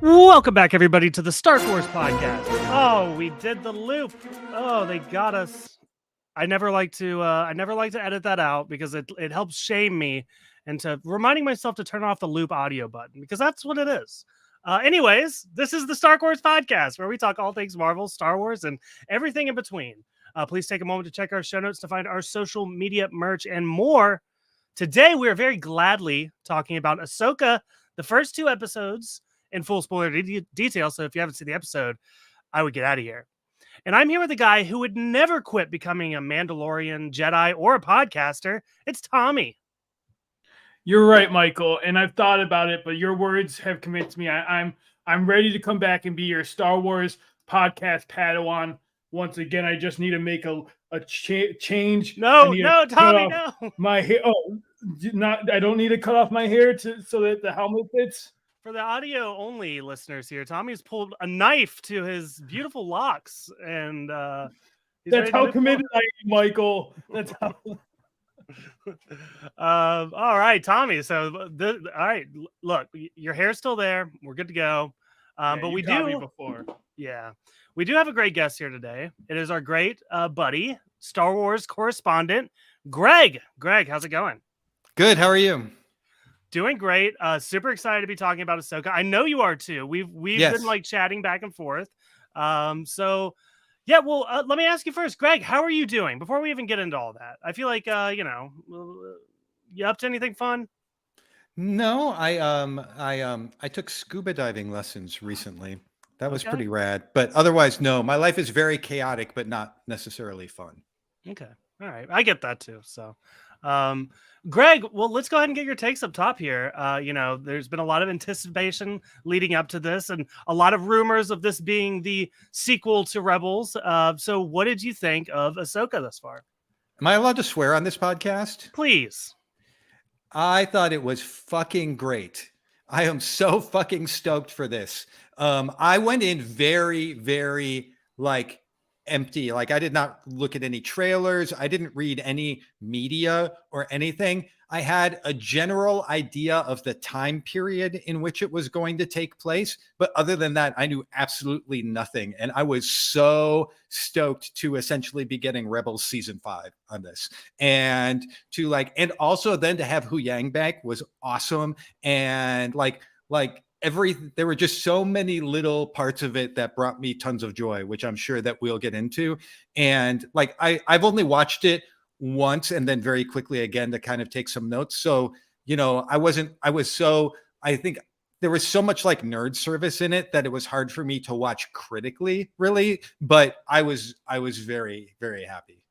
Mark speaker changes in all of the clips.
Speaker 1: Welcome back, everybody, to the Star Wars podcast. Oh, we did the loop. Oh, they got us. I never like to edit that out because it helps shame me into reminding myself to turn off the loop audio button because that's what it is. Anyways, this is the Star Wars podcast where we talk all things Marvel, Star Wars, and everything in between. Please take a moment to check our show notes to find our social media merch and more. Today, we are very gladly talking about Ahsoka, the first two episodes in full spoiler detail. So if you haven't seen the episode, I would get out of here. And I'm here with a guy who would never quit becoming a Mandalorian, Jedi, or a podcaster. It's Tommy.
Speaker 2: You're right, Michael. And I've thought about it, but your words have convinced me. I'm ready to come back and be your Star Wars podcast Padawan. Once again, I just need to make a change.
Speaker 1: No, Tommy, no.
Speaker 2: My hair. Oh, I don't need to cut off my hair so that the helmet fits.
Speaker 1: For the audio only listeners here, Tommy's pulled a knife to his beautiful locks, and
Speaker 2: that's how committed I am, Michael. That's how.
Speaker 1: All right, Tommy. So, all right, look, your hair's still there. We're good to go. But we do. Yeah, we do have a great guest here today. It is our great buddy, Star Wars correspondent, Greg. Greg, how's it going?
Speaker 3: Good. How are you?
Speaker 1: Doing great. Super excited to be talking about Ahsoka. I know you are too. We've been like chatting back and forth. So yeah, well, let me ask you first, Greg, how are you doing before we even get into all that? I feel like, you up to anything fun?
Speaker 3: No, I took scuba diving lessons recently. That was pretty rad, but otherwise, no, my life is very chaotic, but not necessarily fun.
Speaker 1: Okay. All right. I get that too. So, Greg, well, let's go ahead and get your takes up top here. There's been a lot of anticipation leading up to this and a lot of rumors of this being the sequel to Rebels. So what did you think of Ahsoka thus far?
Speaker 3: Am I allowed to swear on this podcast?
Speaker 1: Please.
Speaker 3: I thought it was fucking great. I am so fucking stoked for this. I went in very, very empty. Like I did not look at any trailers. I didn't read any media or anything. I had a general idea of the time period in which it was going to take place. But other than that, I knew absolutely nothing. And I was so stoked to essentially be getting Rebels season 5 on this. And and also then to have Hu Yang back was awesome. And there were just so many little parts of it that brought me tons of joy, which I'm sure that we'll get into. And I've only watched it once and then very quickly again to kind of take some notes. So, I think there was so much nerd service in it that it was hard for me to watch critically, really. But I was very, very happy.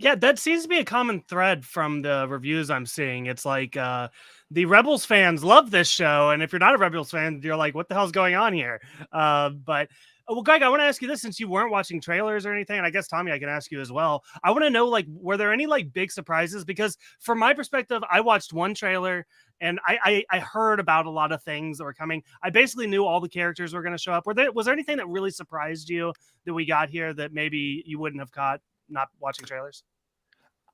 Speaker 1: Yeah, that seems to be a common thread from the reviews I'm seeing. It's like the Rebels fans love this show, and if you're not a Rebels fan, you're like, what the hell's going on here? Well, Greg, I want to ask you this, since you weren't watching trailers or anything, and I guess, Tommy, I can ask you as well. I want to know, were there any big surprises? Because from my perspective, I watched one trailer, and I heard about a lot of things that were coming. I basically knew all the characters were going to show up. Was there anything that really surprised you that we got here that maybe you wouldn't have caught not watching trailers?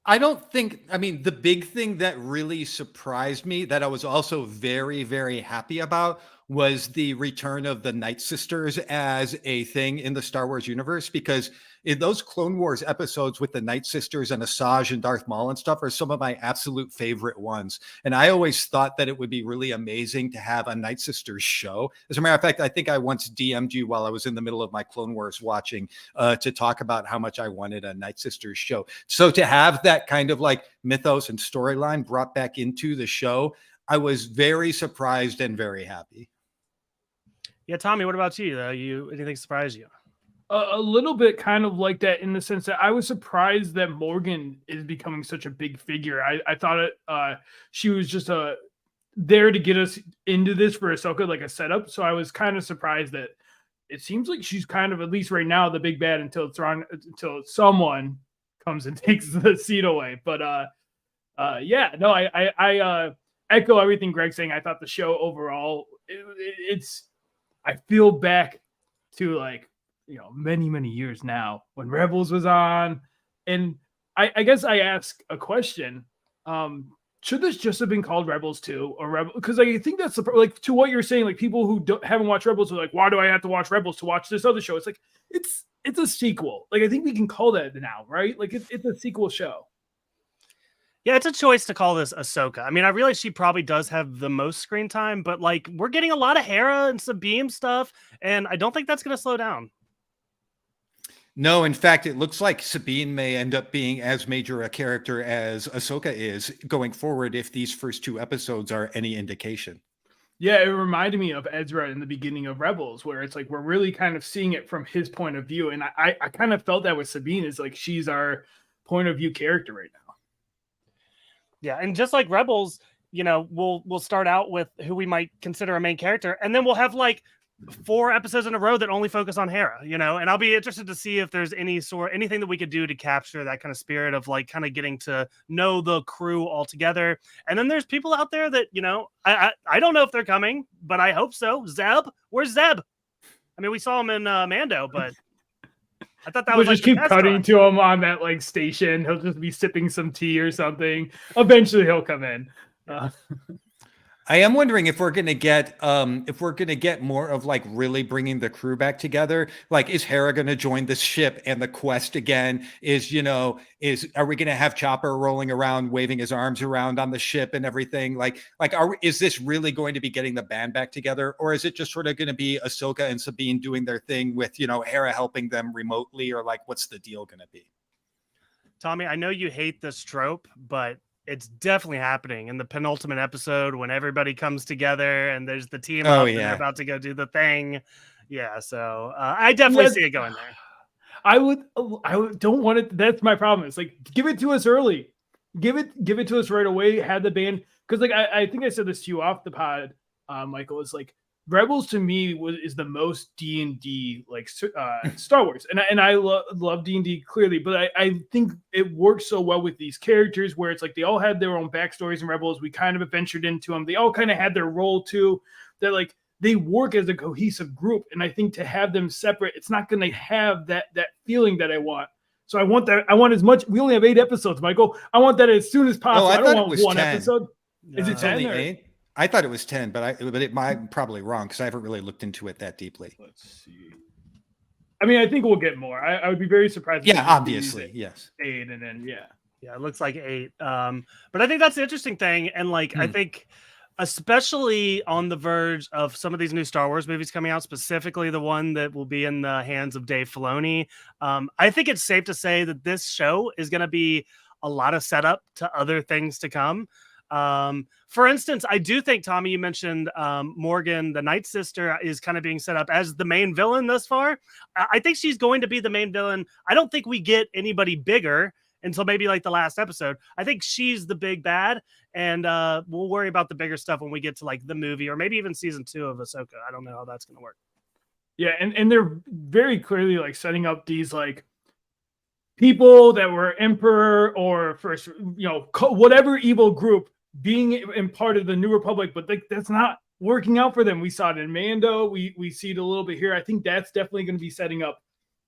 Speaker 3: The big thing that really surprised me that I was also very, very happy about was the return of the Night Sisters as a thing in the Star Wars universe, because in those Clone Wars episodes with the Night Sisters and Asajj and Darth Maul and stuff are some of my absolute favorite ones. And I always thought that it would be really amazing to have a Night Sisters show. As a matter of fact, I think I once DM'd you while I was in the middle of my Clone Wars watching to talk about how much I wanted a Night Sisters show. So to have that kind of mythos and storyline brought back into the show, I was very surprised and very happy.
Speaker 1: Yeah, Tommy, what about you? Anything surprised you?
Speaker 2: A little bit kind of like that, in the sense that I was surprised that Morgan is becoming such a big figure. I thought she was just there to get us into this for Ahsoka, like a setup. So I was kind of surprised that it seems like she's kind of, at least right now, the big bad until someone comes and takes the seat away. But I echo everything Greg's saying. I thought the show overall, I feel back to many, many years now when Rebels was on. And I guess I ask a question. should this just have been called Rebels 2 or Rebel? Because I think that's like to what you're saying. Like people who haven't watched Rebels are like, why do I have to watch Rebels to watch this other show? It's like it's a sequel. Like I think we can call that now, right? Like it's a sequel show.
Speaker 1: Yeah, it's a choice to call this Ahsoka. I mean, I realize she probably does have the most screen time, but like we're getting a lot of Hera and Sabine stuff, and I don't think that's going to slow down.
Speaker 3: No, in fact, it looks like Sabine may end up being as major a character as Ahsoka is going forward if these first 2 episodes are any indication.
Speaker 2: Yeah, it reminded me of Ezra in the beginning of Rebels, where it's like we're really kind of seeing it from his point of view. And I kind of felt that with Sabine, is like she's our point of view character right now.
Speaker 1: Yeah, and just like Rebels, you know, we'll start out with who we might consider a main character, and then we'll have like 4 episodes in a row that only focus on Hera, you know, and I'll be interested to see if there's anything that we could do to capture that kind of spirit of like kind of getting to know the crew all together. And then there's people out there that, you know, I don't know if they're coming, but I hope so. Zeb, where's Zeb? I mean, we saw him in Mando, but I thought that
Speaker 2: we'll
Speaker 1: was
Speaker 2: just keep cutting to him on that like station. He'll just be sipping some tea or something. Eventually, he'll come in.
Speaker 3: I am wondering if we're going to get more of like really bringing the crew back together. Like, is Hera going to join the ship and the quest again? Are we going to have Chopper rolling around, waving his arms around on the ship and everything? Is this really going to be getting the band back together? Or is it just sort of going to be Ahsoka and Sabine doing their thing with, you know, Hera helping them remotely, or like, what's the deal going to be?
Speaker 1: Tommy, I know you hate this trope, but it's definitely happening in the penultimate episode when everybody comes together and there's the team up and they're about to go do the thing. Yeah, so I definitely see it going there.
Speaker 2: I don't want it. That's my problem. It's like, give it to us early. Give it to us right away. Have the band, because like I think I said this to you off the pod, Michael. Is like Rebels to me is the most D&D like Star Wars, and I love D&D clearly, but I think it works so well with these characters where it's like they all had their own backstories in Rebels. We kind of adventured into them. They all kind of had their role too. That like they work as a cohesive group, and I think to have them separate, it's not going to have that feeling that I want. So I want that. I want as much. We only have 8 episodes, Michael. I want that as soon as possible. I don't want 1 episode. Is it 10?
Speaker 3: Only 8? I thought it was 10, but I'm probably wrong because I haven't really looked into it that deeply.
Speaker 2: Let's see. I mean, I think we'll get more. I would be very surprised.
Speaker 3: Yeah, obviously, yes.
Speaker 2: 8, and then
Speaker 1: it looks like 8. But I think that's the interesting thing, and like I think, especially on the verge of some of these new Star Wars movies coming out, specifically the one that will be in the hands of Dave Filoni, I think it's safe to say that this show is going to be a lot of setup to other things to come. For instance, I do think, Tommy, you mentioned Morgan, the Night Sister, is kind of being set up as the main villain thus far. I think she's going to be the main villain. I don't think we get anybody bigger until maybe like the last episode. I think she's the big bad, and we'll worry about the bigger stuff when we get to like the movie or maybe even season 2 of Ahsoka. I don't know how that's going to work.
Speaker 2: Yeah, and they're very clearly like setting up these like people that were Emperor or first, you know, whatever evil group being in part of the New Republic, but that's not working out for them. We saw it in Mando. We see it a little bit here. I think that's definitely going to be setting up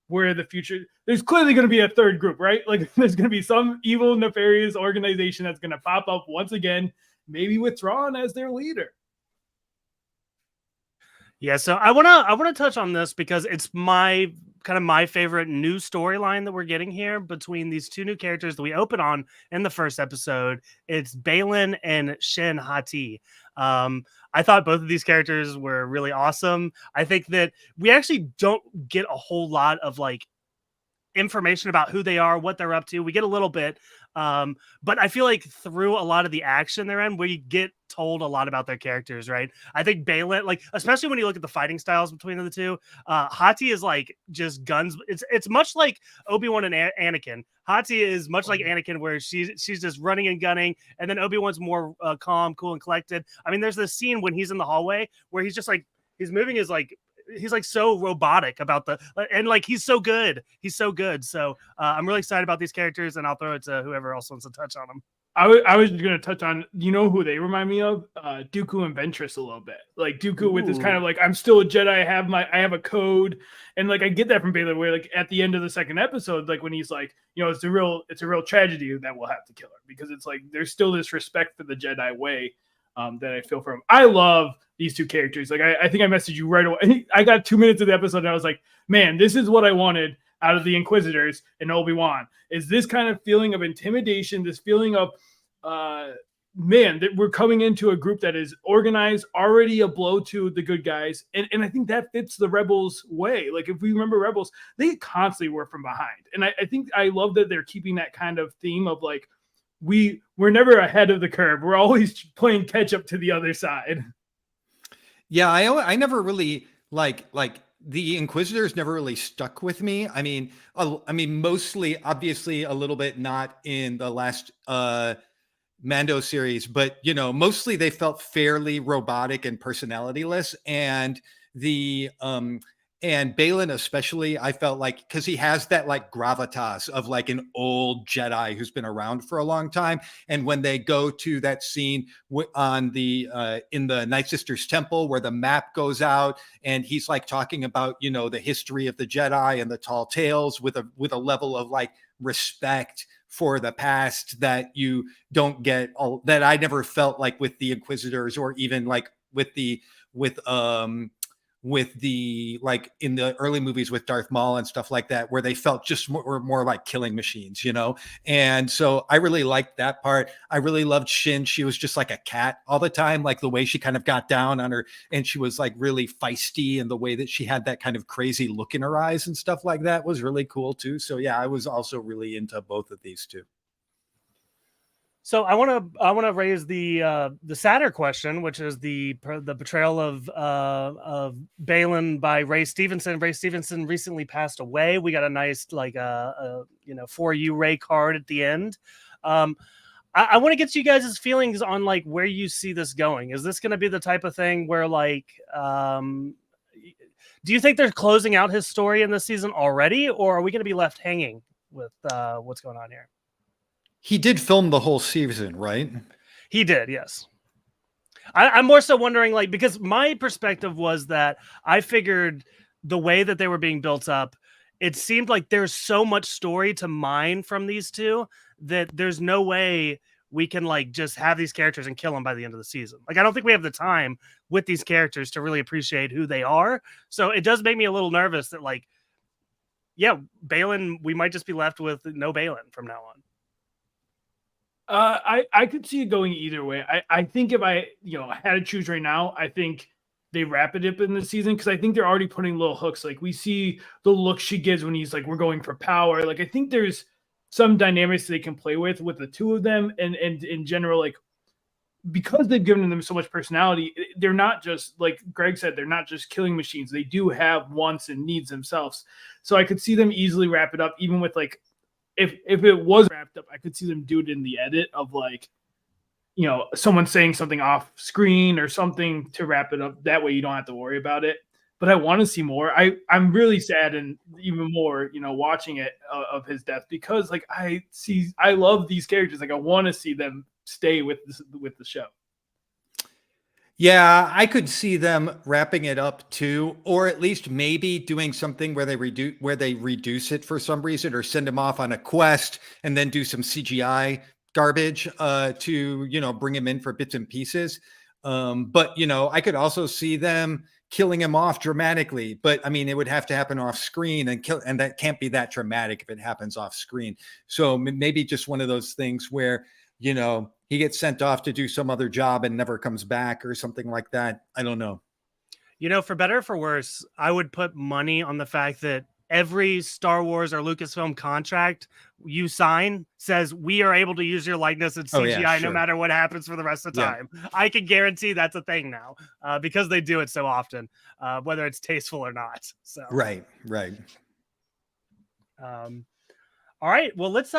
Speaker 2: where the future. There's clearly going to be a third group, right? Like there's going to be some evil, nefarious organization that's going to pop up once again, maybe with Thrawn as their leader.
Speaker 1: Yeah, so I wanna touch on this because it's my favorite new storyline that we're getting here between these 2 new characters that we open on in the first episode. It's Baylan and Shin Hati. I thought both of these characters were really awesome. I think that we actually don't get a whole lot of like information about who they are, what they're up to. We get a little bit, but I feel like through a lot of the action they're in, we get told a lot about their characters, right? I think Baylan, like especially when you look at the fighting styles between the 2, Hati is like just guns. It's much like Obi-Wan and Anakin. Hati is much like Anakin, where she's just running and gunning, and then Obi-Wan's more calm, cool, and collected. I mean, there's this scene when he's in the hallway where he's just like he's moving his like. He's like so robotic about and like he's so good. So I'm really excited about these characters, and I'll throw it to whoever else wants to touch on them.
Speaker 2: I was just gonna touch on, you know who they remind me of? Dooku and Ventress a little bit. Like Dooku with this kind of like, I'm still a Jedi, I have a code, and like I get that from Baylor, where like at the end of the second episode, like when he's like, you know, it's a real tragedy that we'll have to kill her, because it's like there's still this respect for the Jedi way that I feel for him. I love these two characters. Like I think I messaged you right away. I got 2 minutes of the episode and I was like, man, this is what I wanted out of the Inquisitors and Obi-Wan, is this kind of feeling of intimidation, this feeling of man, that we're coming into a group that is organized, already a blow to the good guys. And I think that fits the Rebels way. Like if we remember Rebels, they constantly were from behind. And I think I love that they're keeping that kind of theme of like, we're never ahead of the curve. We're always playing catch up to the other side.
Speaker 3: Yeah, I never really like the Inquisitors never really stuck with me. I mean, mostly, obviously, a little bit not in the last Mando series, but you know, mostly they felt fairly robotic and personalityless, and the and Balin especially, I felt like, because he has that like gravitas of like an old Jedi who's been around for a long time. And when they go to that scene on the in the Night Sisters temple where the map goes out and he's like talking about, you know, the history of the Jedi and the tall tales with a level of like respect for the past that you don't get, that I never felt like with the Inquisitors, or even like with the like in the early movies with Darth Maul and stuff like that, where they felt just more like killing machines, you know? And so I really liked that part. I really loved Shin. She was just like a cat all the time, like the way she kind of got down on her, and she was like really feisty, and the way that she had that kind of crazy look in her eyes and stuff like that was really cool too. So yeah, I was also really into both of these two.
Speaker 1: So I want to raise the sadder question, which is the portrayal of Balin by Ray Stevenson. Ray Stevenson recently passed away. We got a nice like for you Ray card at the end. I want to get you guys' feelings on like where you see this going. Is this going to be the type of thing where like do you think they're closing out his story in this season already, or are we going to be left hanging with what's going on here?
Speaker 3: He did film the whole season, right?
Speaker 1: He did, yes. I'm more so wondering, like, because my perspective was that I figured the way that they were being built up, it seemed like there's so much story to mine from these two that there's no way we can like just have these characters and kill them by the end of the season. Like, I don't think we have the time with these characters to really appreciate who they are. So it does make me a little nervous that like, yeah, Balin, we might just be left with no Balin from now on.
Speaker 2: I could see it going either way. I think if I had to choose right now, I think they wrap it up in the season, because I think they're already putting little hooks. Like we see the look she gives when he's like, we're going for power. Like I think there's some dynamics they can play with the two of them, and in general, like because they've given them so much personality, they're not just, like Greg said, they're not just killing machines. They do have wants and needs themselves. So I could see them easily wrap it up, even with like, if it was wrapped up, I could see them do it in the edit of like, someone saying something off screen or something to wrap it up. That way you don't have to worry about it. But I want to see more. I'm really sad, and even more, watching it of his death, because like I love these characters. Like I want to see them stay with the show.
Speaker 3: Yeah, I could see them wrapping it up too, or at least maybe doing something where they reduce it for some reason, or send him off on a quest and then do some CGI garbage to bring him in for bits and pieces. But I could also see them killing him off dramatically. But I mean, it would have to happen off screen, and that can't be that dramatic if it happens off screen. So maybe just one of those things where he gets sent off to do some other job and never comes back or something like that. I don't know.
Speaker 1: For better or for worse, I would put money on the fact that every Star Wars or Lucasfilm contract you sign says we are able to use your likeness in CGI no matter what happens for the rest of the time. I can guarantee that's a thing now because they do it so often, whether it's tasteful or not. So
Speaker 3: right.
Speaker 1: All right, well, let's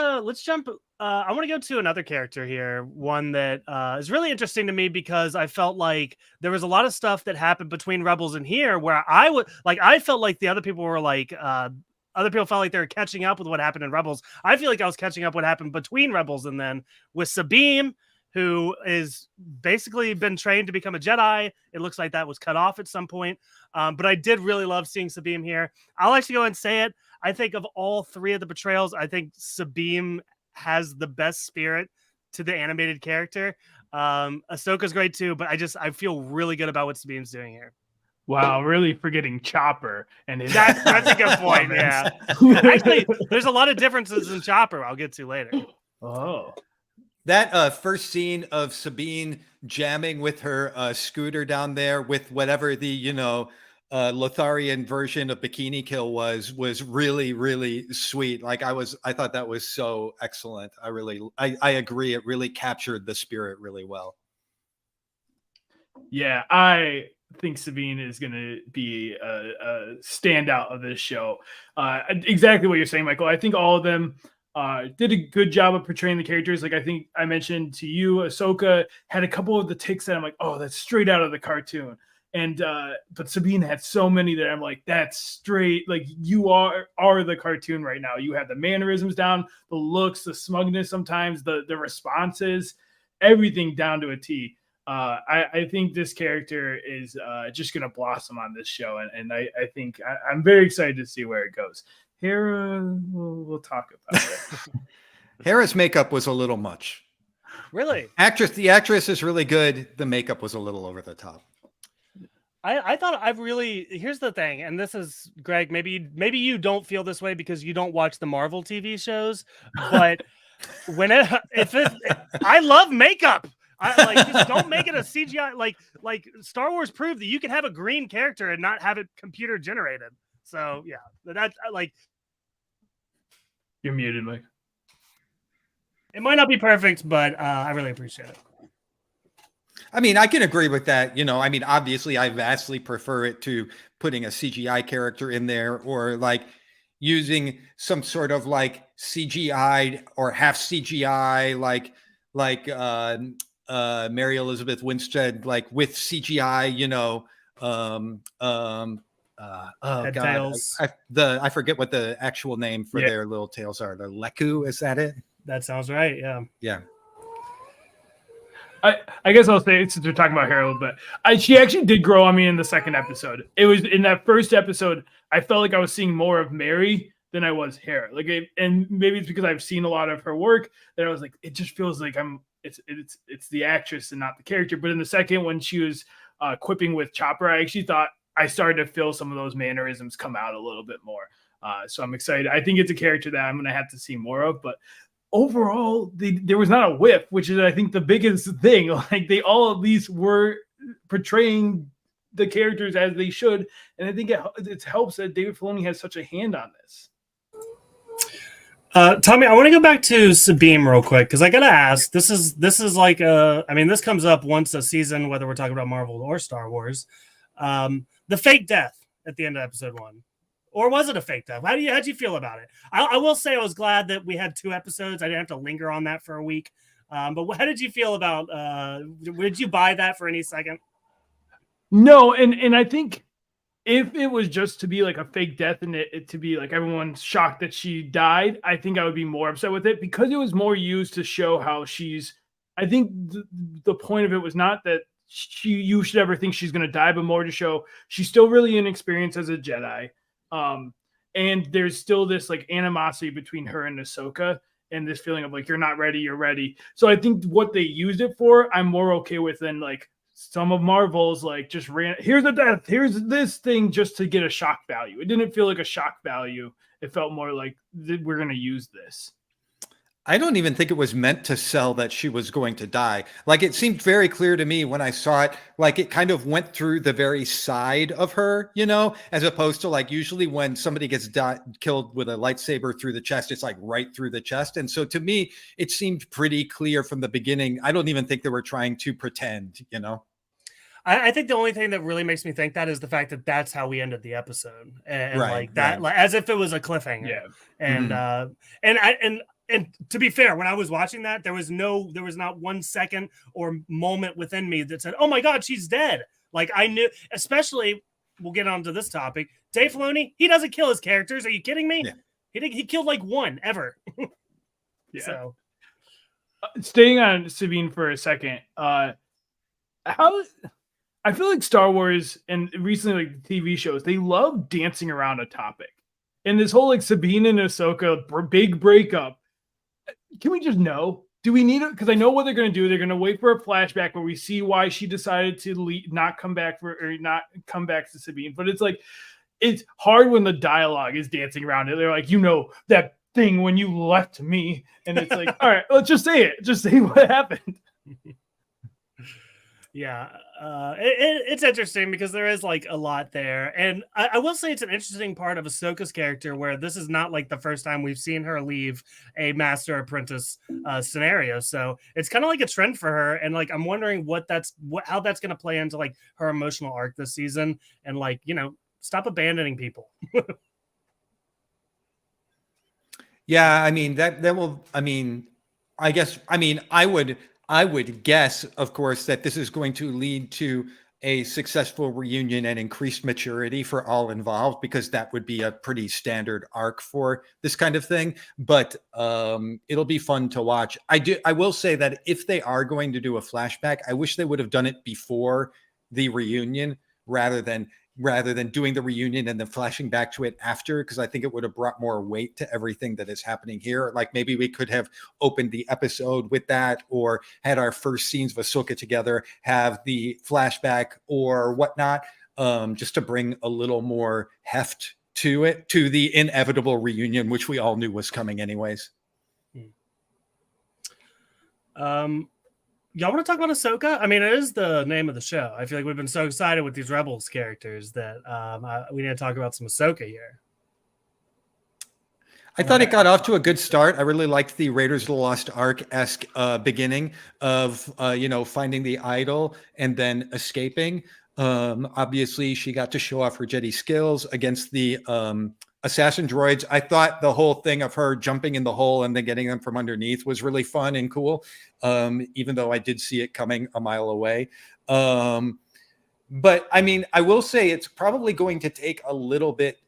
Speaker 1: jump. I want to go to another character here, one that is really interesting to me, because I felt like there was a lot of stuff that happened between Rebels and here where I felt like the other people were like other people felt like they were catching up with what happened in Rebels. I feel like I was catching up what happened between Rebels and then with Sabine, who is basically been trained to become a Jedi. It looks like that was cut off at some point. But I did really love seeing Sabine here. I'll actually go and say it. I think of all three of the portrayals, I think Sabine has the best spirit to the animated character. Ahsoka's great too, but I feel really good about what Sabine's doing here.
Speaker 2: Wow, really forgetting Chopper and his
Speaker 1: that's a good point. Yeah, actually, there's a lot of differences in Chopper. I'll get to later.
Speaker 2: Oh,
Speaker 3: that first scene of Sabine jamming with her scooter down there with whatever the Lotharian version of Bikini Kill was really, really sweet. Like I thought that was so excellent. I agree. It really captured the spirit really well.
Speaker 2: Yeah, I think Sabine is going to be a standout of this show. Exactly what you're saying, Michael. I think all of them did a good job of portraying the characters. Like I think I mentioned to you, Ahsoka had a couple of the ticks that I'm like, oh, that's straight out of the cartoon. And but Sabine had so many that I'm like, that's straight. Like you are the cartoon right now. You have the mannerisms down, the looks, the smugness, sometimes the responses, everything down to a T. I think this character is just going to blossom on this show. And I think I'm very excited to see where it goes. Hera, we'll talk about it.
Speaker 3: Hera's makeup was a little much.
Speaker 1: Really?
Speaker 3: The actress is really good. The makeup was a little over the top.
Speaker 1: I thought here's the thing, and this is Greg, maybe you don't feel this way because you don't watch the Marvel TV shows, but I love makeup. Just don't make it a CGI. Like Star Wars proved that you can have a green character and not have it computer generated. So yeah, that's like
Speaker 2: you're muted, Mike.
Speaker 1: It might not be perfect, but I really appreciate it.
Speaker 3: I mean, I can agree with that. Obviously, I vastly prefer it to putting a CGI character in there or like using some sort of like CGI or half CGI, like Mary Elizabeth Winstead, like with CGI,
Speaker 1: Head tails.
Speaker 3: I forget what the actual name for their little tails are. The Leku, is that it?
Speaker 1: That sounds right. Yeah.
Speaker 3: Yeah.
Speaker 2: I guess I'll say, since we're talking about Hera a little bit, she actually did grow on me in the second episode. It was in that first episode, I felt like I was seeing more of Mary than I was Hera. And maybe it's because I've seen a lot of her work that I was like, it just feels like it's the actress and not the character. But in the second, when she was quipping with Chopper, I actually thought I started to feel some of those mannerisms come out a little bit more. So I'm excited. I think it's a character that I'm going to have to see more of, but overall, there was not a whiff, which is, I think, the biggest thing. Like they all at least were portraying the characters as they should, and I think it helps that David Filoni has such a hand on this.
Speaker 1: Tommy, I want to go back to Sabine real quick because I gotta ask. This is like this comes up once a season, whether we're talking about Marvel or Star Wars. The fake death at the end of episode 1. Or was it a fake death? How'd you feel about it? I will say I was glad that we had 2 episodes. I didn't have to linger on that for a week. But how did you feel about did you buy that for any second?
Speaker 2: No, and I think if it was just to be like a fake death and it to be like everyone's shocked that she died, I think I would be more upset with it because it was more used to show how she's. I think the point of it was not that you should ever think she's going to die, but more to show she's still really inexperienced as a Jedi. And there's still this like animosity between her and Ahsoka and this feeling of like, you're not ready, you're ready. So I think what they used it for, I'm more okay with than like some of Marvel's like just here's a death, here's this thing just to get a shock value. It didn't feel like a shock value. It felt more like we're going to use this.
Speaker 3: I don't even think it was meant to sell that she was going to die. Like it seemed very clear to me when I saw it, like it kind of went through the very side of her, as opposed to like usually when somebody gets killed with a lightsaber through the chest, it's like right through the chest. And so to me, it seemed pretty clear from the beginning. I don't even think they were trying to pretend,
Speaker 1: I think the only thing that really makes me think that is the fact that that's how we ended the episode, and
Speaker 3: right,
Speaker 1: like that, like as if it was a cliffhanger.
Speaker 2: Yeah.
Speaker 1: And to be fair, when I was watching that, there was not 1 second or moment within me that said, "Oh my God, she's dead." Like I knew, especially we'll get onto this topic. Dave Filoni, he doesn't kill his characters. Are you kidding me?
Speaker 3: Yeah.
Speaker 1: He killed like one ever.
Speaker 2: Yeah.
Speaker 1: So
Speaker 2: staying on Sabine for a second, how I feel like Star Wars and recently like TV shows, they love dancing around a topic. And this whole like Sabine and Ahsoka big breakup. Can we just know? Do we need it? Because I know what they're going to do. They're going to wait for a flashback where we see why she decided to not come back to Sabine. But it's like, it's hard when the dialogue is dancing around it. They're like, that thing when you left me. And it's like, all right, let's just say it. Just say what happened.
Speaker 1: Yeah, it's interesting because there is like a lot there, and I will say it's an interesting part of Ahsoka's character where this is not like the first time we've seen her leave a master apprentice scenario. So it's kind of like a trend for her, and like I'm wondering how that's going to play into like her emotional arc this season, and like stop abandoning people.
Speaker 3: Yeah, I mean that will. I mean, I guess. I mean, I would guess, of course, that this is going to lead to a successful reunion and increased maturity for all involved, because that would be a pretty standard arc for this kind of thing. But it'll be fun to watch. I will say that if they are going to do a flashback, I wish they would have done it before the reunion rather than doing the reunion and then flashing back to it after, because I think it would have brought more weight to everything that is happening here. Like maybe we could have opened the episode with that, or had our first scenes of Ahsoka together have the flashback or whatnot, just to bring a little more heft to it, to the inevitable reunion, which we all knew was coming anyways.
Speaker 1: Y'all want to talk about Ahsoka? I mean, it is the name of the show. I feel like we've been so excited with these Rebels characters that we need to talk about some Ahsoka here.
Speaker 3: I thought it got off to a good start. I really liked the Raiders of the Lost Ark-esque beginning of, finding the idol and then escaping. Obviously, she got to show off her Jedi skills against the assassin droids. I thought the whole thing of her jumping in the hole and then getting them from underneath was really fun and cool, even though I did see it coming a mile away. But I mean, I will say it's probably going to take a little bit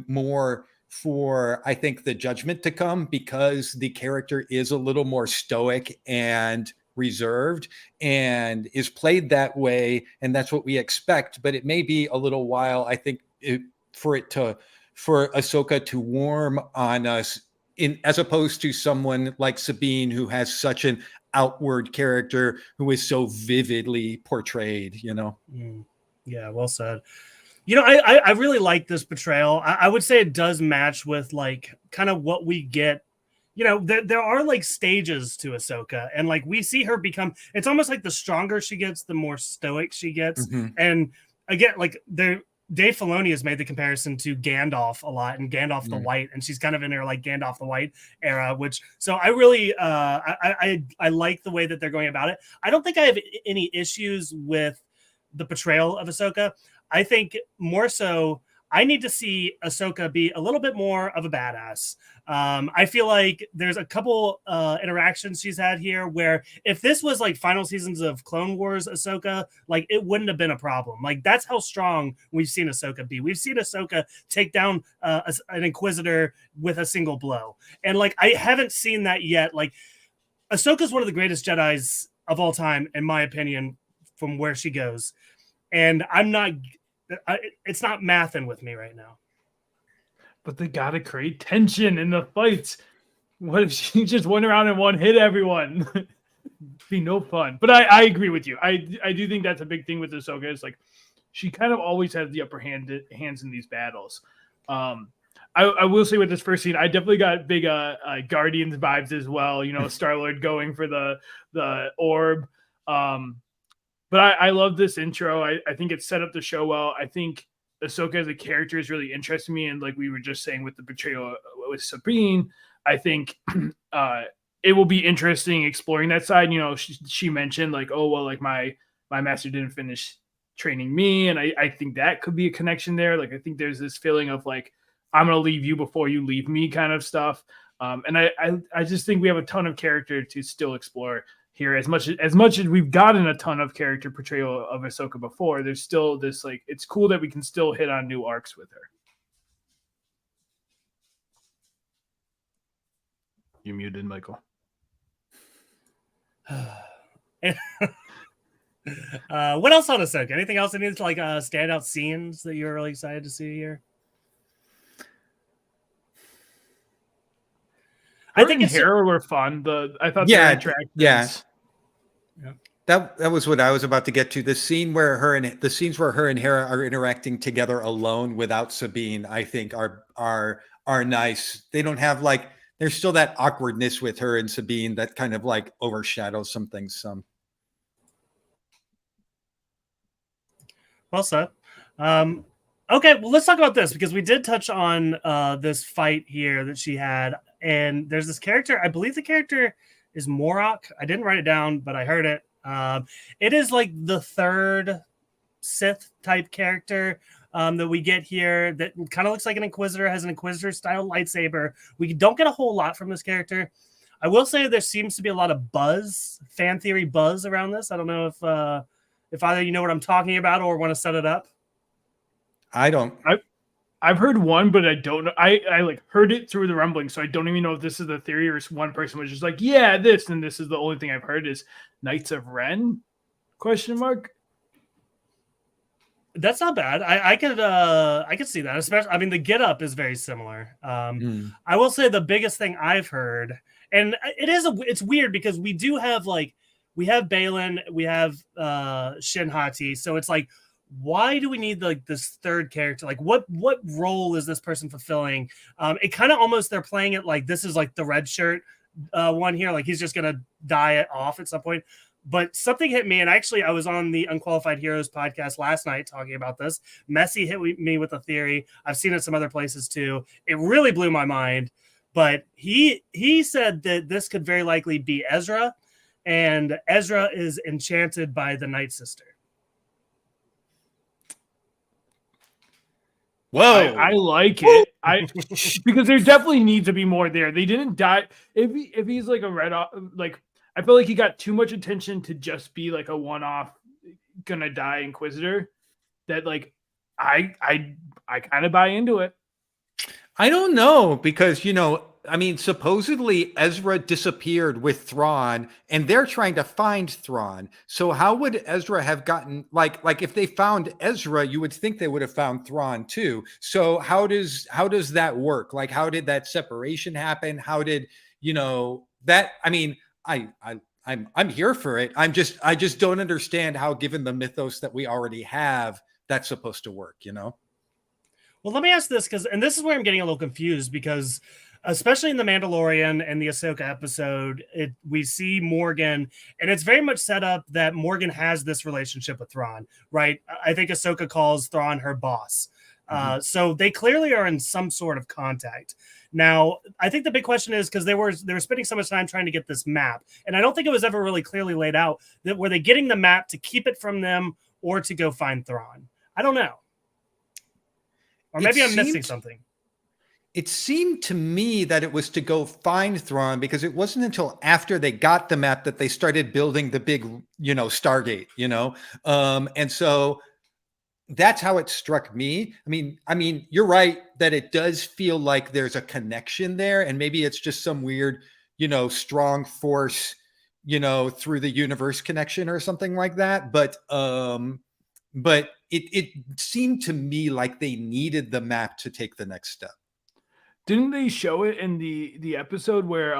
Speaker 3: more for, I think, the judgment to come, because the character is a little more stoic and reserved and is played that way, and that's what we expect. But it may be a little while, I think, for Ahsoka to warm on us, as opposed to someone like Sabine, who has such an outward character, who is so vividly portrayed.
Speaker 1: Yeah, well said. I really like this portrayal. I would say it does match with like kind of what we get. There are like stages to Ahsoka, and like we see her become, it's almost like the stronger she gets, the more stoic she gets.
Speaker 3: Mm-hmm.
Speaker 1: And again, like Dave Filoni has made the comparison to Gandalf a lot, and Gandalf the White, and she's kind of in her like Gandalf the White era, so I really I like the way that they're going about it. I don't think I have any issues with the portrayal of Ahsoka. I think more so I need to see Ahsoka be a little bit more of a badass. I feel like there's a couple interactions she's had here where if this was like final seasons of Clone Wars Ahsoka, like it wouldn't have been a problem. Like that's how strong we've seen Ahsoka be. We've seen Ahsoka take down an Inquisitor with a single blow. And like I haven't seen that yet. Like Ahsoka's one of the greatest Jedis of all time, in my opinion, from where she goes. And it's not mathing with me right now.
Speaker 2: But they gotta create tension in the fights. What if she just went around and one hit everyone? Be no fun. But I agree with you. I do think that's a big thing with Ahsoka. It's like she kind of always has the upper hands in these battles. I will say with this first scene, I definitely got big Guardians vibes as well. Star-Lord going for the orb. But I love this intro. I think it's set up the show well. I think Ahsoka as a character is really interesting me. And like we were just saying with the betrayal with Sabine, I think it will be interesting exploring that side. She mentioned like, oh, well, like my master didn't finish training me. And I think that could be a connection there. Like, I think there's this feeling of like, I'm going to leave you before you leave me kind of stuff. And I just think we have a ton of character to still explore here. As much as we've gotten a ton of character portrayal of Ahsoka before, there's still this like it's cool that we can still hit on new arcs with her. You muted, Michael.
Speaker 1: What else on Ahsoka? Anything else that needs like standout scenes that you're really excited to see here?
Speaker 2: I think Hera were fun. I thought their interactions.
Speaker 3: Yeah. That was what I was about to get to. The scenes where her and Hera are interacting together alone without Sabine, I think are nice. They don't have like there's still that awkwardness with her and Sabine that kind of like overshadows some things some.
Speaker 1: Well said. Okay, well, let's talk about this because we did touch on this fight here that she had. And there's this character. I believe the character is Morok. I didn't write it down, but I heard it. It is like the third Sith type character that we get here that kind of looks like an Inquisitor, has an Inquisitor-style lightsaber. We don't get a whole lot from this character. I will say there seems to be a lot of buzz, fan theory buzz around this. I don't know if either you know what I'm talking about or want to set it up.
Speaker 3: I don't.
Speaker 2: I've heard one, but I don't know. I like heard it through the rumbling, so I don't even know if this is the theory or one person was just like, yeah, this, and this is the only thing I've heard is Knights of Ren? Question mark.
Speaker 1: That's not bad. I could see that. Especially, I mean, the get up is very similar. I will say the biggest thing I've heard, and it's weird because we have Baylan, we have Shin Hati, so it's like, why do we need like this third character? Like, what role is this person fulfilling? It kind of almost they're playing it like this is like the red shirt one here, like he's just gonna die off at some point. But something hit me, and actually I was on the Unqualified Heroes podcast last night talking about this. Messi hit me with a theory. I've seen it some other places too. It really blew my mind. But he said that this could very likely be Ezra, and Ezra is enchanted by the Night Sister.
Speaker 3: Whoa!
Speaker 2: I like it. Because there definitely needs to be more there. They didn't die. If he's like a red, like I feel like he got too much attention to just be like a one-off, gonna die Inquisitor. That like I kind of buy into it.
Speaker 3: I don't know because I mean, supposedly Ezra disappeared with Thrawn, and they're trying to find Thrawn. So how would Ezra have gotten like if they found Ezra, you would think they would have found Thrawn too. So how does that work? Like, how did that separation happen? How did that? I mean, I'm here for it. I just don't understand how, given the mythos that we already have, that's supposed to work.
Speaker 1: Well, let me ask this and this is where I'm getting a little confused because, especially in the Mandalorian and the Ahsoka episode, we see Morgan, and it's very much set up that Morgan has this relationship with Thrawn, right? I think Ahsoka calls Thrawn her boss. So they clearly are in some sort of contact. Now, I think the big question is because they were spending so much time trying to get this map, and I don't think it was ever really clearly laid out that were they getting the map to keep it from them or to go find Thrawn? I don't know. Or maybe I'm missing something.
Speaker 3: It seemed to me that it was to go find Thrawn because it wasn't until after they got the map that they started building the big, Stargate, and so that's how it struck me. I mean, you're right that it does feel like there's a connection there, and maybe it's just some weird, strong force, through the universe connection or something like that. But it seemed to me like they needed the map to take the next step.
Speaker 2: Didn't they show it in the episode where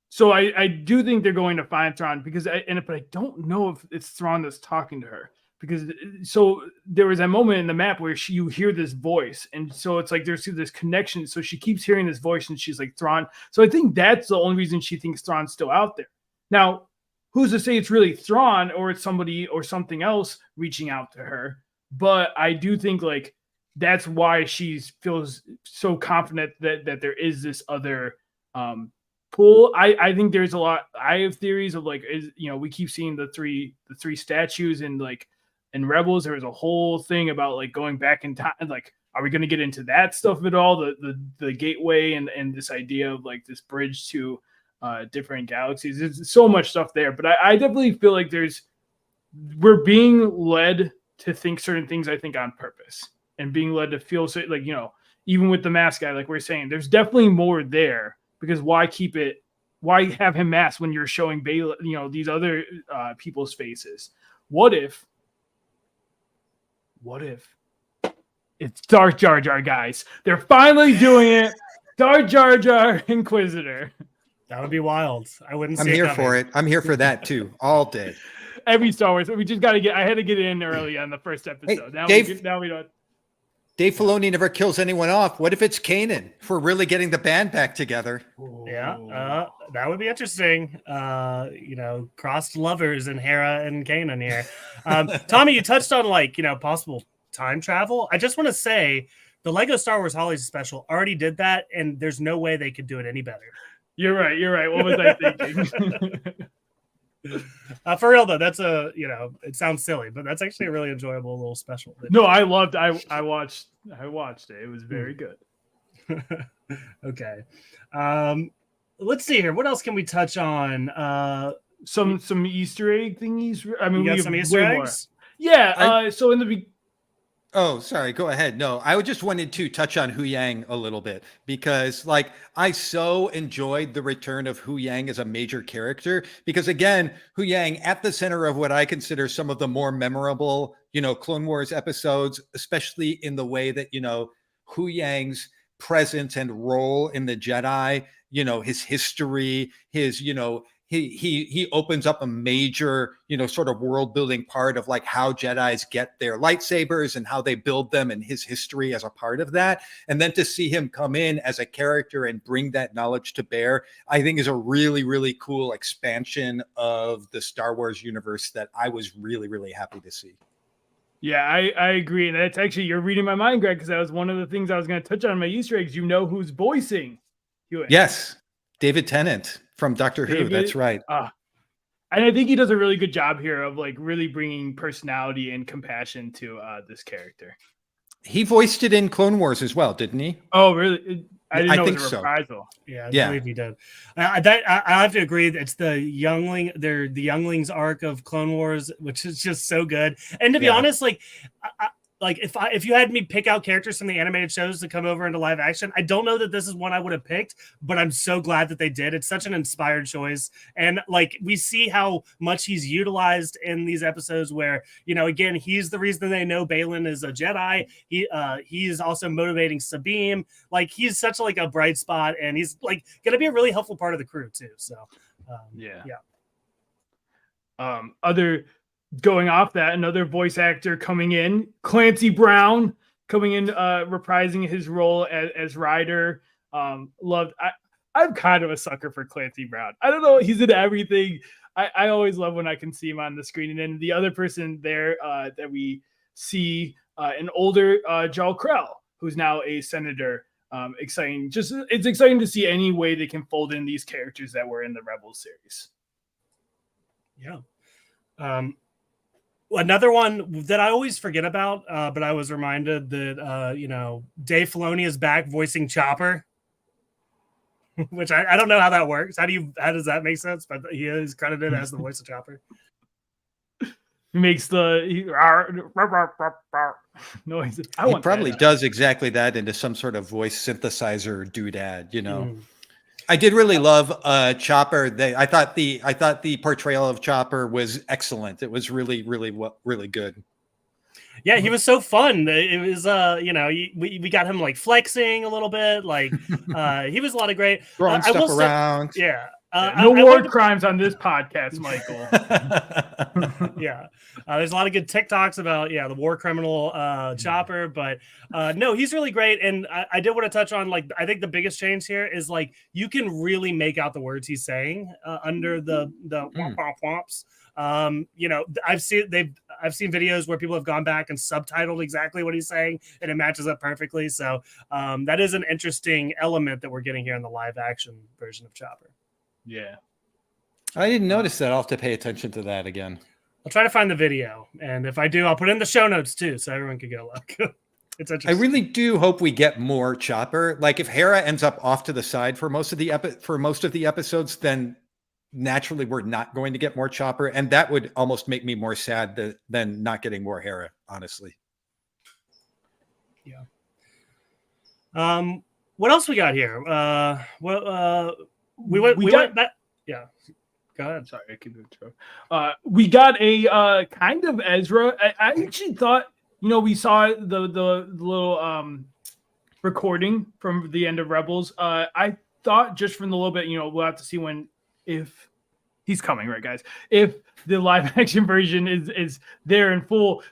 Speaker 2: so I do think they're going to find Thrawn but I don't know if it's Thrawn that's talking to her because so there was a moment in the map where you hear this voice and so it's like there's this connection, so she keeps hearing this voice and she's like Thrawn, so I think that's the only reason she thinks Thrawn's still out there. Now who's to say it's really Thrawn or it's somebody or something else reaching out to her, but I do think like that's why she feels so confident that there is this other pool. I think there's a lot. I have theories of like, we keep seeing the three statues and like in Rebels, there was a whole thing about like going back in time. Like, are we going to get into that stuff at all? The gateway and this idea of like this bridge to different galaxies. There's so much stuff there, but I definitely feel like we're being led to think certain things, I think, on purpose, and being led to feel so, like, even with the mask guy, like we're saying, there's definitely more there, because why have him masked when you're showing Baylan, these other people's faces? What if it's Dark Jar Jar, guys? They're finally doing it. Dark Jar Jar Inquisitor.
Speaker 1: That would be wild. I wouldn't.
Speaker 3: I'm here for it. I'm here for that too, all day.
Speaker 2: Every Star Wars. We just got to I had to get it in early on the first episode.
Speaker 3: Hey,
Speaker 2: now we don't.
Speaker 3: Dave Filoni never kills anyone off. What if it's Kanan? If we're really getting the band back together.
Speaker 1: Yeah, that would be interesting. Crossed lovers in Hera and Kanan here. Tommy, you touched on possible time travel. I just want to say the Lego Star Wars Holidays special already did that, and there's no way they could do it any better.
Speaker 2: You're right. What was I thinking?
Speaker 1: For real though, that's it sounds silly, but that's actually a really enjoyable little special.
Speaker 2: No, I watched it. It was very good.
Speaker 1: Okay. Let's see here. What else can we touch on?
Speaker 2: Some Easter egg thingies. I mean,
Speaker 1: we got some Easter eggs.
Speaker 2: More. Yeah. So in the
Speaker 3: Oh, sorry. Go ahead. No, I just wanted to touch on Hu Yang a little bit, because I so enjoyed the return of Hu Yang as a major character, because again, Hu Yang at the center of what I consider some of the more memorable, Clone Wars episodes, especially in the way that, Hu Yang's presence and role in the Jedi, his history, his, he opens up a major, sort of world building part of how Jedis get their lightsabers and how they build them, and his history as a part of that. And then to see him come in as a character and bring that knowledge to bear, I think is a really, really cool expansion of the Star Wars universe that I was really, really happy to see.
Speaker 2: Yeah, I agree. And that's actually, you're reading my mind, Greg, because that was one of the things I was going to touch on in my Easter eggs. Who's voicing Hugh?
Speaker 3: Yes, David Tennant from Doctor Who. That's right.
Speaker 2: And I think he does a really good job here of really bringing personality and compassion to this character.
Speaker 3: He voiced it in Clone Wars as well, didn't he?
Speaker 2: Oh, really? I didn't know
Speaker 3: think
Speaker 2: it was a reprisal.
Speaker 1: Yeah, I believe he did. I have to agree. It's the the younglings arc of Clone Wars, which is just so good. And to be honest, if you had me pick out characters from the animated shows to come over into live action, I don't know that this is one I would have picked, but I'm so glad that they did. It's such an inspired choice. And we see how much he's utilized in these episodes where, again, he's the reason they know Baylan is a Jedi. He is also motivating Sabine. He's such a bright spot, and he's going to be a really helpful part of the crew too. So
Speaker 2: Going off that, another voice actor coming in, Clancy Brown, coming in, reprising his role as Ryder. I'm kind of a sucker for Clancy Brown. I don't know, he's in everything. I always love when I can see him on the screen. And then the other person there that we see, an older Jal Krell, who's now a senator. Exciting. It's exciting to see any way they can fold in these characters that were in the Rebels series.
Speaker 1: Yeah. Another one that I always forget about, but I was reminded that, Dave Filoni is back voicing Chopper, which I don't know how that works. How does that make sense? But he is credited as the voice of Chopper.
Speaker 2: He makes the noise.
Speaker 3: He probably does exactly that into some sort of voice synthesizer doodad, I did really love Chopper. I thought the portrayal of Chopper was excellent. It was really, really, really good.
Speaker 1: Yeah, he was so fun. It was, we got him flexing a little bit. He was a lot of great.
Speaker 3: Throwing stuff around.
Speaker 2: No war crimes on this podcast, Michael.
Speaker 1: Yeah. There's a lot of good TikToks about, the war criminal Chopper, but no, he's really great. And I did want to touch on, I think the biggest change here is you can really make out the words he's saying under the womp womp womps. I've seen videos where people have gone back and subtitled exactly what he's saying, and it matches up perfectly. So that is an interesting element that we're getting here in the live action version of Chopper.
Speaker 2: Yeah.
Speaker 3: I didn't notice that. I'll have to pay attention to that again.
Speaker 1: I'll try to find the video, and if I do, I'll put it in the show notes too, so everyone can go look. It's
Speaker 3: I
Speaker 1: interesting.
Speaker 3: really do hope we get more Chopper. Like if Hera ends up off to the side for most of the episodes, then naturally we're not going to get more Chopper, and that would almost make me more sad than not getting more Hera, honestly.
Speaker 1: Yeah. What else we got here? We went back. Yeah. Go ahead.
Speaker 2: Sorry, I keep it. We got a kind of Ezra. I actually thought, we saw the little recording from the end of Rebels. I thought just from the little bit, we'll have to see if he's coming, right, guys? If the live action version is there in full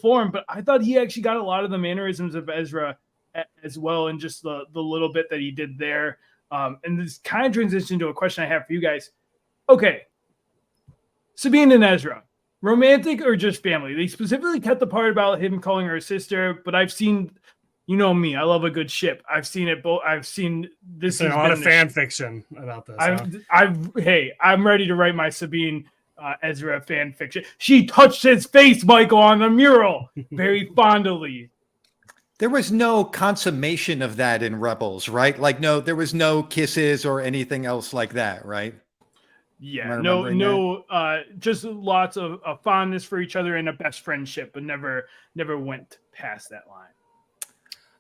Speaker 2: form, but I thought he actually got a lot of the mannerisms of Ezra as well, and just the little bit that he did there. And this kind of transitions into a question I have for you guys. Okay, Sabine and Ezra, romantic or just family? They specifically kept the part about him calling her sister, but I've seen, me, I love a good ship. I've seen it both. I've seen this.
Speaker 1: There's a lot of fan fiction about this.
Speaker 2: I'm ready to write my Sabine Ezra fan fiction. She touched his face, Michael, on the mural very fondly.
Speaker 3: There was no consummation of that in Rebels, right? Like, no, there was no kisses or anything else like that, right?
Speaker 2: Yeah, just lots of fondness for each other and a best friendship, but never went past that line.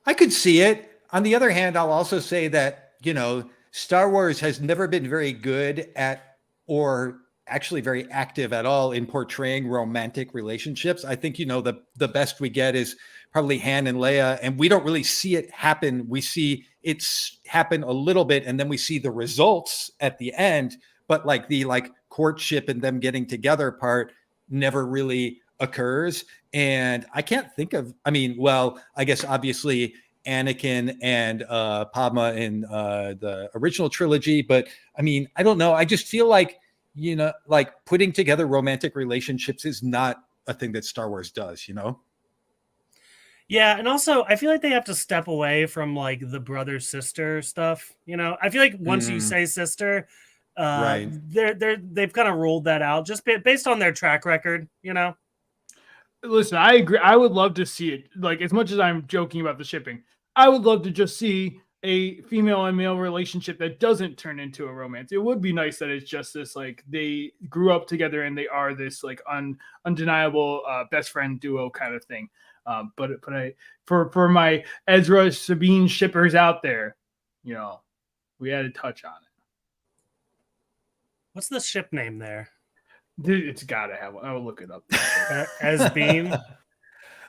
Speaker 3: I could see it. On the other hand, I'll also say that, Star Wars has never been very good at, or actually very active at all in portraying romantic relationships. I think, the best we get is probably Han and Leia, and we don't really see it happen. We see it happen a little bit, and then we see the results at the end. But like the courtship and them getting together part never really occurs. And I can't think of, I guess obviously Anakin and Padma in the original trilogy, but I don't know. I just feel like, putting together romantic relationships is not a thing that Star Wars does,
Speaker 1: Yeah, and also I feel like they have to step away from like the brother sister stuff. I feel like once you say sister,
Speaker 3: right,
Speaker 1: they've kind of ruled that out just based on their track record.
Speaker 2: Listen, I agree. I would love to see it. Like, as much as I'm joking about the shipping, I would love to just see a female and male relationship that doesn't turn into a romance. It would be nice that it's just this, like, they grew up together and they are this like undeniable best friend duo kind of thing. But for my Ezra Sabine shippers out there, we had to touch on it.
Speaker 1: What's the ship name there?
Speaker 2: Dude, it's gotta have one. I will look it up.
Speaker 1: As Bean.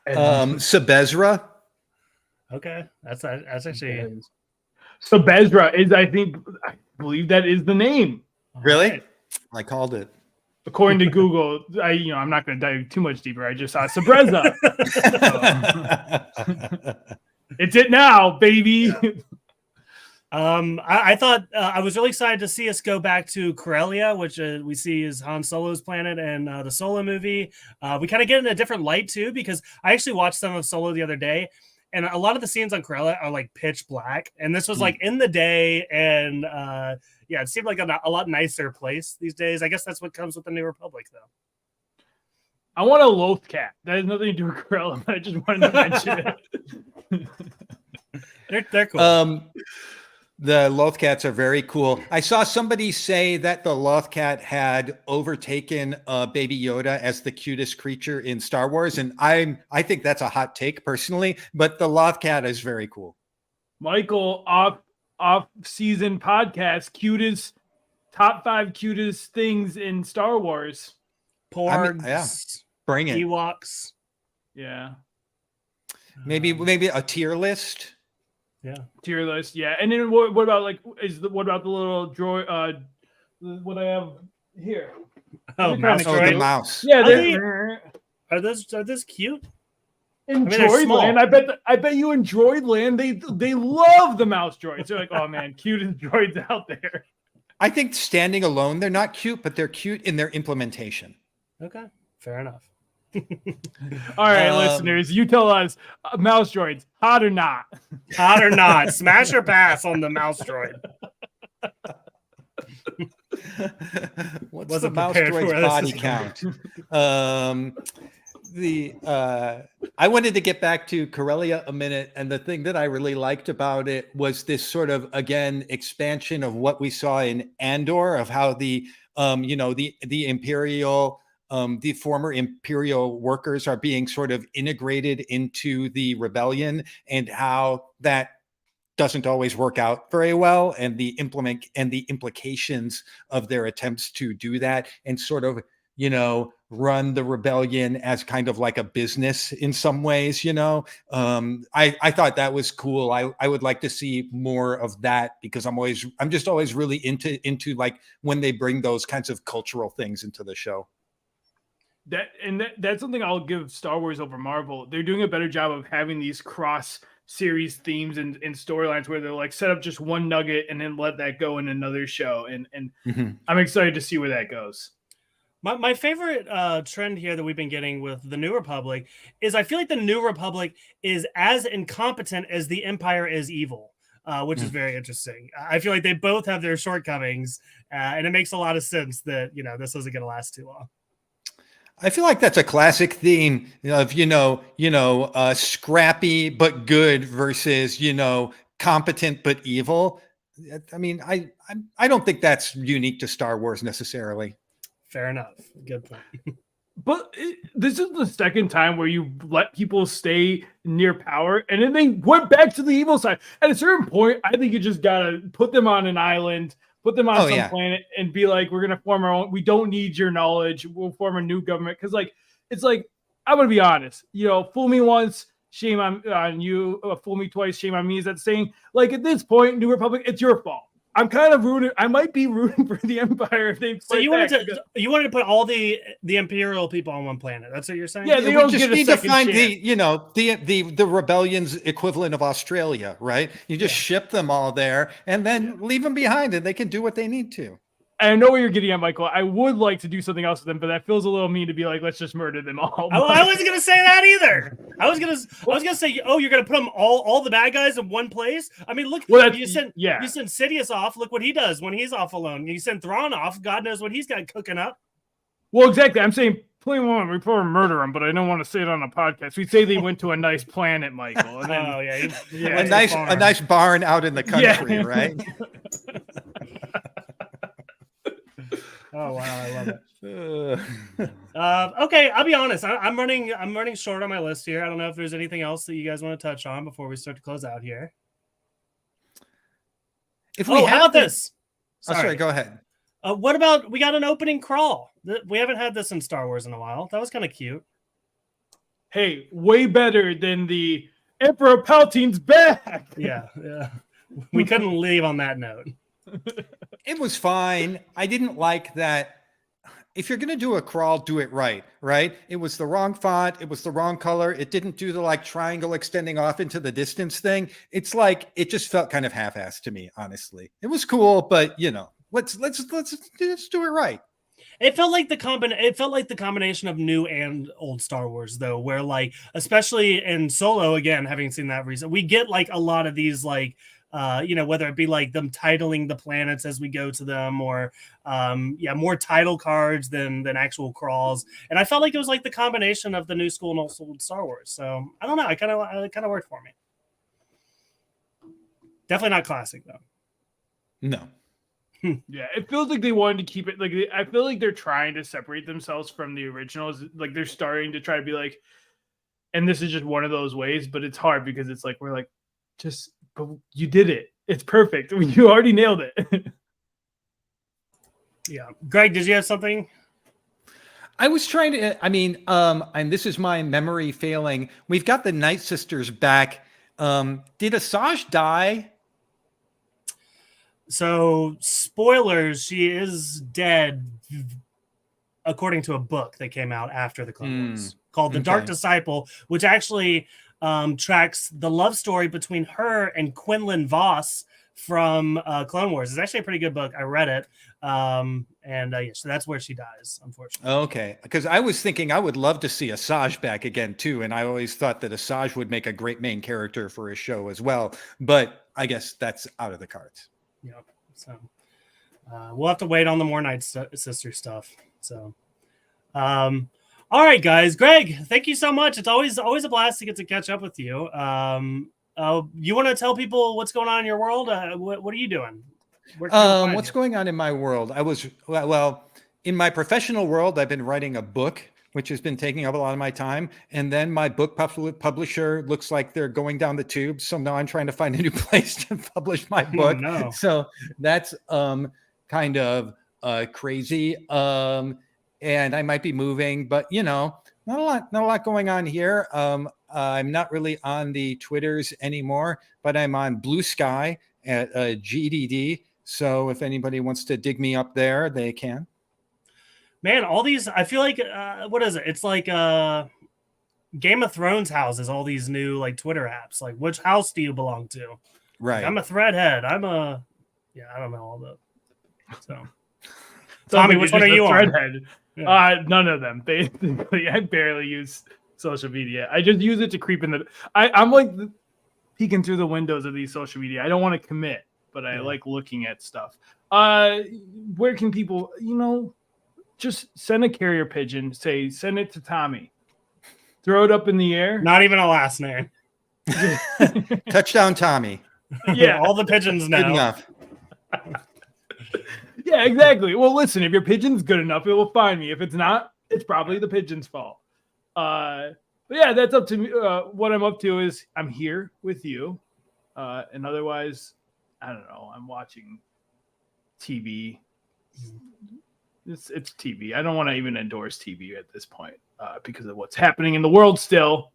Speaker 3: Sebezra.
Speaker 1: Okay, that's actually.
Speaker 2: Sebezra is, I believe that is the name.
Speaker 3: Really?
Speaker 1: Right.
Speaker 3: I called it.
Speaker 2: According to Google, I'm not going to dive too much deeper. I just saw Sebreza. It's it now, baby.
Speaker 1: I thought I was really excited to see us go back to Corellia, which we see is Han Solo's planet and the Solo movie. We kind of get in a different light too, because I actually watched some of Solo the other day, and a lot of the scenes on Corellia are like pitch black, and this was like in the day, and it seemed like a lot nicer place these days. I guess that's what comes with the New Republic, though.
Speaker 2: I want a Loth cat. That has nothing to do with Corellia, but I just wanted to mention it.
Speaker 1: They're cool.
Speaker 3: The Lothcats are very cool. I saw somebody say that the Lothcat had overtaken Baby Yoda as the cutest creature in Star Wars, and I think that's a hot take personally, but the Lothcat is very cool.
Speaker 2: Michael, off-season podcast, top 5 cutest things in Star Wars.
Speaker 1: Porgs,
Speaker 3: bring it.
Speaker 1: Ewoks.
Speaker 2: Yeah.
Speaker 3: Maybe a tier list.
Speaker 1: Yeah,
Speaker 2: tier list. Yeah, and then what about what about the little droid? What I have here?
Speaker 1: Oh,
Speaker 3: the mouse.
Speaker 2: Yeah,
Speaker 1: are those cute?
Speaker 2: In Droidland, I bet you in Droidland they love the mouse droids. They're like, oh man, cutest droids out there.
Speaker 3: I think standing alone, they're not cute, but they're cute in their implementation.
Speaker 1: Okay, fair enough.
Speaker 2: All right, listeners, you tell us, mouse droids, hot or not?
Speaker 1: Hot or not? Smash or pass on the mouse droid?
Speaker 3: What's the mouse droid's body count? I wanted to get back to Corellia a minute, and the thing that I really liked about it was this sort of, again, expansion of what we saw in Andor, of how the the Imperial, the former Imperial workers are being sort of integrated into the rebellion, and how that doesn't always work out very well, and the implications of their attempts to do that, and sort of run the rebellion as kind of like a business in some ways. I thought that was cool. I would like to see more of that, because I'm just always really into like when they bring those kinds of cultural things into the show.
Speaker 2: That's something I'll give Star Wars over Marvel. They're doing a better job of having these cross series themes and storylines where they're like set up just one nugget and then let that go in another show. And I'm excited to see where that goes.
Speaker 1: My favorite trend here that we've been getting with the New Republic is I feel like the New Republic is as incompetent as the Empire is evil, which is very interesting. I feel like they both have their shortcomings, and it makes a lot of sense that this isn't going to last too long.
Speaker 3: I feel like that's a classic theme of scrappy but good versus competent but evil. I mean, I don't think that's unique to Star Wars necessarily.
Speaker 1: Fair enough. Good point.
Speaker 2: But this is the second time where you let people stay near power, and then they went back to the evil side. At a certain point, I think you just gotta put them on an island, put them on some planet, and be like, "We're gonna form our own. We don't need your knowledge. We'll form a new government." Because it's like I'm gonna be honest. Fool me once, shame on you. Fool me twice, shame on me. Is that saying? Like at this point, New Republic, it's your fault. I'm kind of rooting. I might be rooting for the Empire if they.
Speaker 1: So you wanted to put all the Imperial people on one planet. That's what you're saying.
Speaker 3: Yeah, they don't just need to find the rebellion's equivalent of Australia, right? You just ship them all there and then leave them behind, and they can do what they need to.
Speaker 2: I know where you're getting at, Michael. I would like to do something else with them, but that feels a little mean to be like, let's just murder them all.
Speaker 1: I wasn't gonna say that either. I was gonna say, oh, you're gonna put them all the bad guys in one place. I mean, look, you send Sidious off. Look what he does when he's off alone. You send Thrawn off. God knows what he's got cooking up.
Speaker 2: Well, exactly. I'm saying plain one, we probably murder them, but I don't want to say it on a podcast. We say they went to a nice planet, Michael. And then,
Speaker 3: a nice barn out in the country, right?
Speaker 1: Oh wow, I love it. Okay, I'll be honest. I'm running short on my list here. I don't know if there's anything else that you guys want to touch on before we start to close out here. How about this?
Speaker 3: Sorry, go ahead.
Speaker 1: What about we got an opening crawl? We haven't had this in Star Wars in a while. That was kind of cute.
Speaker 2: Hey, way better than the Emperor Palpatine's back.
Speaker 1: Yeah. We couldn't leave on that note.
Speaker 3: It was fine. I didn't like that. If you're going to do a crawl, do it right? It was the wrong font. It was the wrong color. It didn't do the triangle extending off into the distance thing. It's like, it just felt kind of half-assed to me, honestly. It was cool, but let's just do it right.
Speaker 1: It felt like the combination of new and old Star Wars, though, where especially in Solo, again, having seen that recently, we get a lot of these whether it be them titling the planets as we go to them, or more title cards than actual crawls. And I felt like it was the combination of the new school and old Star Wars. So I don't know. It kind of worked for me. Definitely not classic though.
Speaker 3: No.
Speaker 2: Yeah, it feels like they wanted to keep it I feel like they're trying to separate themselves from the originals. They're starting to try to be and this is just one of those ways, but it's hard because it's we're but you did it. It's perfect. You already nailed it.
Speaker 1: Yeah. Greg, did you have something?
Speaker 3: I was trying to, and this is my memory failing. We've got the Night Sisters back. Did Asajj die?
Speaker 1: So, spoilers, she is dead according to a book that came out after the Clone Wars called The Dark Disciple, which actually tracks the love story between her and Quinlan Vos from Clone Wars. It's actually a pretty good book. I read it. So that's where she dies, unfortunately.
Speaker 3: Okay. Because I was thinking I would love to see Asajj back again, too. And I always thought that Asajj would make a great main character for a show as well. But I guess that's out of the cards.
Speaker 1: Yep. So we'll have to wait on the more Night Sister stuff. So, all All right, guys. Greg, thank you so much. It's always a blast to get to catch up with you. You want to tell people what's going on in your world? What are you doing?
Speaker 3: What's going on in my world? In my professional world, I've been writing a book, which has been taking up a lot of my time. And then my book publisher looks like they're going down the tubes. So now I'm trying to find a new place to publish my book.
Speaker 1: Oh, no.
Speaker 3: So that's kind of crazy. And I might be moving, but not a lot going on here. I'm not really on the Twitters anymore, but I'm on Blue Sky at GDD. So if anybody wants to dig me up there, they can.
Speaker 1: Man, all these, I feel like, what is it? It's like Game of Thrones houses, all these new like Twitter apps. Like, which house do you belong to?
Speaker 3: Right.
Speaker 1: Like, I'm a threadhead. I don't know all that. So, Tommy, which one are you on?
Speaker 2: Yeah. None of them. Basically, I barely use social media. I just use it to creep in I'm like peeking through the windows of these social media. I don't want to commit, but I like looking at stuff. Where can people, just send a carrier pigeon, send it to Tommy. Throw it up in the air.
Speaker 1: Not even a last name.
Speaker 3: Touchdown, Tommy.
Speaker 1: Yeah, all the pigeons know.
Speaker 3: Good enough.
Speaker 2: Yeah, exactly. Well, listen, if your pigeon's good enough, it will find me. If it's not, it's probably the pigeon's fault. But yeah, that's up to me. What I'm up to is I'm here with you. And otherwise, I don't know. I'm watching TV. It's TV. I don't want to even endorse TV at this point because of what's happening in the world still.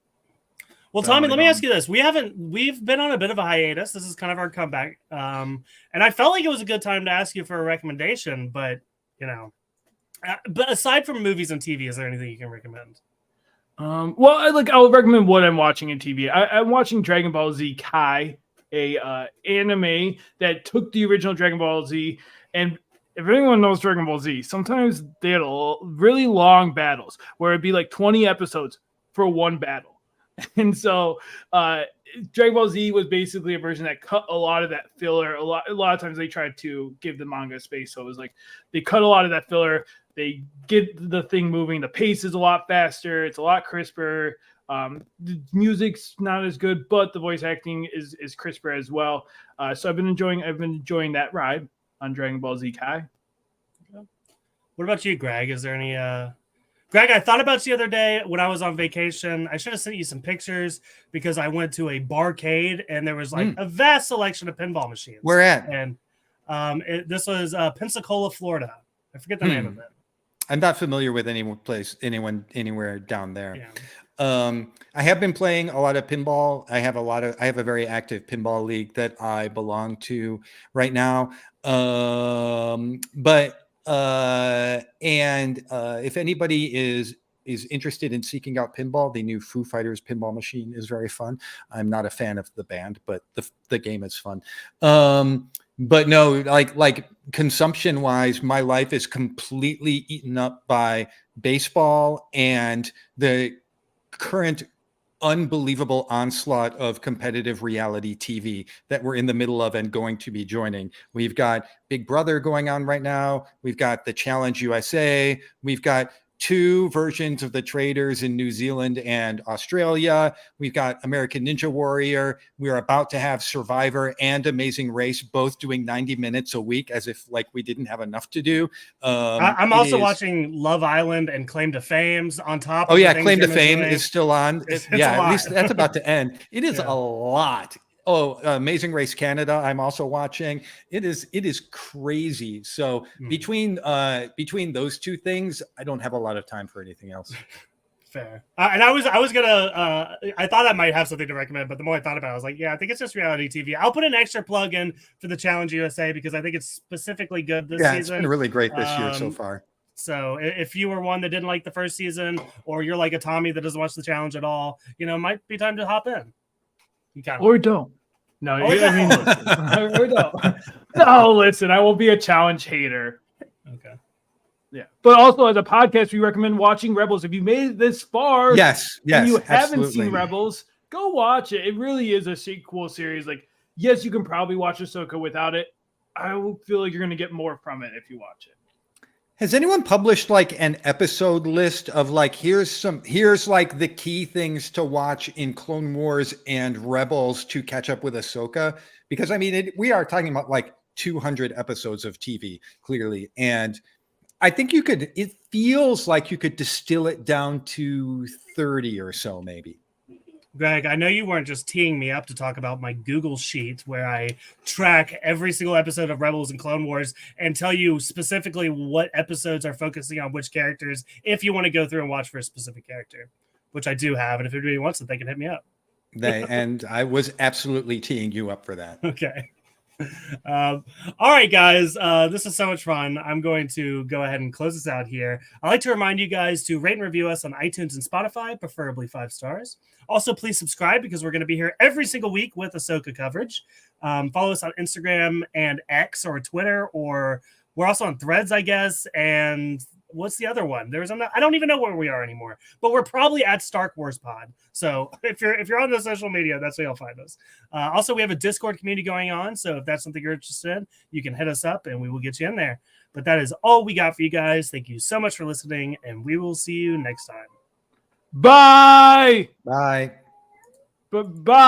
Speaker 1: Well, Tommy, let me ask you this. We've been on a bit of a hiatus. This is kind of our comeback. And I felt like it was a good time to ask you for a recommendation, but but aside from movies and TV, is there anything you can recommend?
Speaker 2: I'll recommend what I'm watching in TV. I'm watching Dragon Ball Z Kai, a anime that took the original Dragon Ball Z, and if anyone knows Dragon Ball Z, sometimes they had really long battles where it'd be like 20 episodes for one battle. And so Dragon Ball Z was basically a version that cut a lot of that filler. A lot of times they tried to give the manga space. So it was like they cut a lot of that filler. They get the thing moving. The pace is a lot faster. It's a lot crisper. The music's not as good, but the voice acting is crisper as well. So I've been enjoying that ride on Dragon Ball Z Kai.
Speaker 1: What about you, Greg? Is there any Greg, I thought about you the other day when I was on vacation. I should have sent you some pictures because I went to a barcade and there was like a vast selection of pinball machines.
Speaker 3: Where at?
Speaker 1: And this was Pensacola, Florida. I forget the name of it.
Speaker 3: I'm not familiar with anyone anywhere down there.
Speaker 1: Yeah.
Speaker 3: I have been playing a lot of pinball. I have a very active pinball league that I belong to right now. If anybody is interested in seeking out pinball, the new Foo Fighters pinball machine is very fun. I'm not a fan of the band, but the game is fun. But no, like consumption wise, my life is completely eaten up by baseball and the current unbelievable onslaught of competitive reality TV that we're in the middle of and going to be joining. We've got Big Brother going on right now. We've got the Challenge USA. We've got 2 versions of the Traders in New Zealand and Australia. We've got American Ninja Warrior. We're about to have Survivor and Amazing Race, both doing 90 minutes a week as if like we didn't have enough to do.
Speaker 1: I'm also watching Love Island and Claim to Fame's on top.
Speaker 3: Oh yeah, Claim to Fame is still on.
Speaker 1: It's
Speaker 3: at least that's about to end. It is a lot. Oh, Amazing Race Canada, I'm also watching. It is crazy. So between those 2 things, I don't have a lot of time for anything else.
Speaker 1: Fair. And I was gonna I thought I might have something to recommend, but the more I thought about it, I was like, yeah, I think it's just reality TV. I'll put an extra plug in for the Challenge USA because I think it's specifically good this season.
Speaker 3: It's been really great this year so far.
Speaker 1: So if you were one that didn't like the first season, or you're like a Tommy that doesn't watch the Challenge at all, it might be time to hop in.
Speaker 2: Or don't. No, listen. Or don't. No, listen, I won't be a Challenge hater.
Speaker 1: Okay.
Speaker 2: Yeah. But also as a podcast, we recommend watching Rebels. If you made it this far,
Speaker 3: yes,
Speaker 2: and you haven't
Speaker 3: absolutely.
Speaker 2: seen Rebels, go watch it. It really is a cool series. Like, yes, you can probably watch Ahsoka without it. I feel like you're going to get more from it if you watch it.
Speaker 3: Has anyone published like an episode list of like here's like the key things to watch in Clone Wars and Rebels to catch up with Ahsoka? Because I mean, we are talking about like 200 episodes of TV clearly, and I think it feels like you could distill it down to 30 or so, maybe.
Speaker 1: Greg, I know you weren't just teeing me up to talk about my Google Sheet where I track every single episode of Rebels and Clone Wars and tell you specifically what episodes are focusing on which characters if you want to go through and watch for a specific character, which I do have. And if anybody wants it, they can hit me up.
Speaker 3: And I was absolutely teeing you up for that.
Speaker 1: Okay. All right, guys, this is so much fun. I'm going to go ahead and close this out here. I'd like to remind you guys to rate and review us on iTunes and Spotify, preferably 5 stars. Also, please subscribe because we're going to be here every single week with Ahsoka coverage. Follow us on Instagram and X or Twitter, or we're also on Threads, I guess. And what's the other one? I don't even know where we are anymore, but we're probably at Stark Wars Pod. So if you're on the social media, that's where you'll find us. Also, we have a Discord community going on. So if that's something you're interested in, you can hit us up and we will get you in there. But that is all we got for you guys. Thank you so much for listening, and we will see you next time.
Speaker 2: Bye.
Speaker 3: Bye.
Speaker 2: Bye.